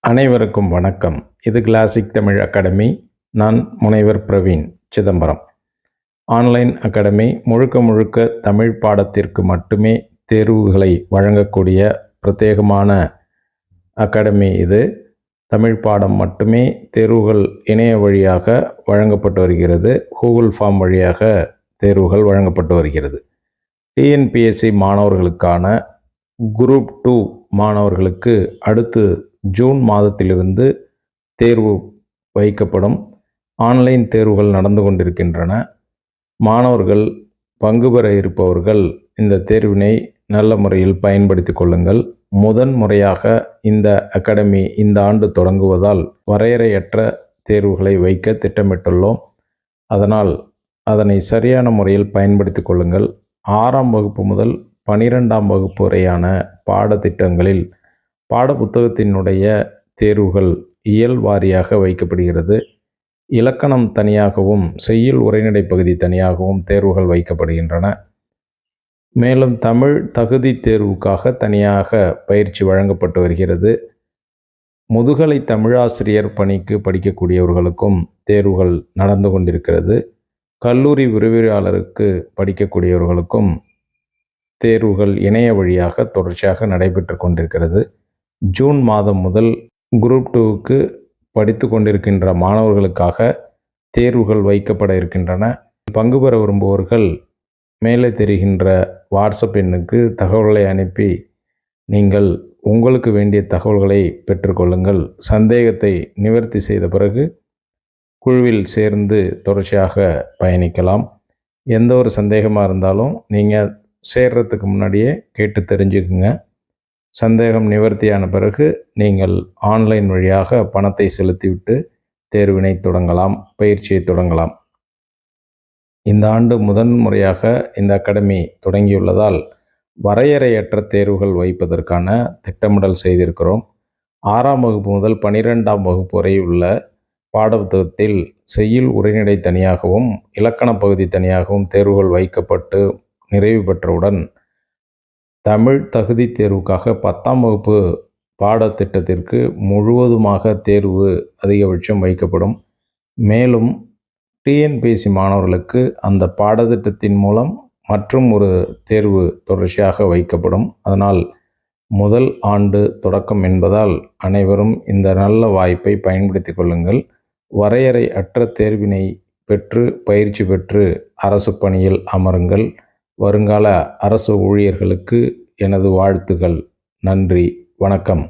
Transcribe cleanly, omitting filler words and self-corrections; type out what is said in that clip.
அனைவருக்கும் வணக்கம். இது கிளாசிக் தமிழ் அகாடமி. நான் முனைவர் பிரவீன் சிதம்பரம். ஆன்லைன் அகாடமி முழுக்க முழுக்க தமிழ் பாடத்திற்கு மட்டுமே தேர்வுகளை வழங்கக்கூடிய பிரத்யேகமான அகாடமி இது. தமிழ் பாடம் மட்டுமே தேர்வுகள் இணைய வழியாக வழங்கப்பட்டு வருகிறது. கூகுள் ஃபார்ம் வழியாக தேர்வுகள் வழங்கப்பட்டு வருகிறது. டிஎன்பிஎஸ்சி மாணவர்களுக்கான குரூப் 2 மாணவர்களுக்கு அடுத்து ஜூன் மாதத்திலிருந்து தேர்வு வைக்கப்படும். ஆன்லைன் தேர்வுகள் நடந்து கொண்டிருக்கின்றன. மாணவர்கள் பங்கு பெற இருப்பவர்கள் இந்த தேர்வினை நல்ல முறையில் பயன்படுத்தி கொள்ளுங்கள். முதன் முறையாக இந்த அகாடமி இந்த ஆண்டு தொடங்குவதால் வரையறையற்ற தேர்வுகளை வைக்க திட்டமிட்டுள்ளோம். அதனால் அதனை சரியான முறையில் பயன்படுத்தி கொள்ளுங்கள். 6ஆம் வகுப்பு முதல் 12ஆம் வகுப்பு வரையான பாடத்திட்டங்களில் பாடப்புத்தகத்தினுடைய தேர்வுகள் இயல் வாரியாக வைக்கப்படுகிறது. இலக்கணம் தனியாகவும் செய்யுள் உரைநடை பகுதி தனியாகவும் தேர்வுகள் வைக்கப்படுகின்றன. மேலும் தமிழ் தகுதி தேர்வுக்காக தனியாக பயிற்சி வழங்கப்பட்டு வருகிறது. முதுகலை தமிழாசிரியர் பணிக்கு படிக்கக்கூடியவர்களுக்கும் தேர்வுகள் நடந்து கொண்டிருக்கிறது. கல்லூரி விரிவுரையாளருக்கு படிக்கக்கூடியவர்களுக்கும் தேர்வுகள் இணைய வழியாக தொடர்ச்சியாக நடைபெற்று கொண்டிருக்கிறது. ஜூன் மாதம் முதல் குரூப் 2க்கு படித்து கொண்டிருக்கின்ற மாணவர்களுக்காக தேர்வுகள் வைக்கப்பட இருக்கின்றன. பங்கு பெற விரும்புவோர்கள் மேலே தெரிகின்ற வாட்ஸ்அப் எண்ணுக்கு தகவல்களை அனுப்பி நீங்கள் உங்களுக்கு வேண்டிய தகவல்களை பெற்றுக்கொள்ளுங்கள். சந்தேகத்தை நிவர்த்தி செய்த பிறகு குழுவில் சேர்ந்து தொடர்ச்சியாக பயணிக்கலாம். எந்த ஒரு சந்தேகமாக இருந்தாலும் நீங்கள் சேர்றதுக்கு முன்னாடியே கேட்டு தெரிஞ்சுக்குங்க. சந்தேகம் நிவர்த்தியான பிறகு நீங்கள் ஆன்லைன் வழியாக பணத்தை செலுத்திவிட்டு தேர்வினை தொடங்கலாம், பயிற்சியை தொடங்கலாம். இந்த ஆண்டு முதன் முறையாக இந்த அகாடமி தொடங்கியுள்ளதால் வரையறையற்ற தேர்வுகள் வைப்பதற்கான திட்டமிடல் செய்திருக்கிறோம். 6ஆம் வகுப்பு முதல் 12ஆம் வகுப்பு வரை உள்ள பாடப்புத்தகத்தில் செய்யுள் உரைநடை தனியாகவும் இலக்கண பகுதி தனியாகவும் தேர்வுகள் வைக்கப்பட்டு நிறைவு பெற்றவுடன் தமிழ் தகுதி தேர்வுக்காக 10ஆம் வகுப்பு பாடத்திட்டத்திற்கு முழுவதுமாக தேர்வு அதிகபட்சம் வைக்கப்படும். மேலும் டிஎன்பிஎஸ்சி மாணவர்களுக்கு அந்த பாடத்திட்டத்தின் மூலம் மற்றும் ஒரு தேர்வு தொடர்ச்சியாக வைக்கப்படும். அதனால் முதல் ஆண்டு தொடக்கம் என்பதால் அனைவரும் இந்த நல்ல வாய்ப்பை பயன்படுத்தி கொள்ளுங்கள். வரையறை அற்ற தேர்வினை பெற்று பயிற்சி பெற்று அரசு பணியில் அமருங்கள். வருங்கால அரசு ஊழியர்களுக்கு எனது வாழ்த்துகள். நன்றி, வணக்கம்.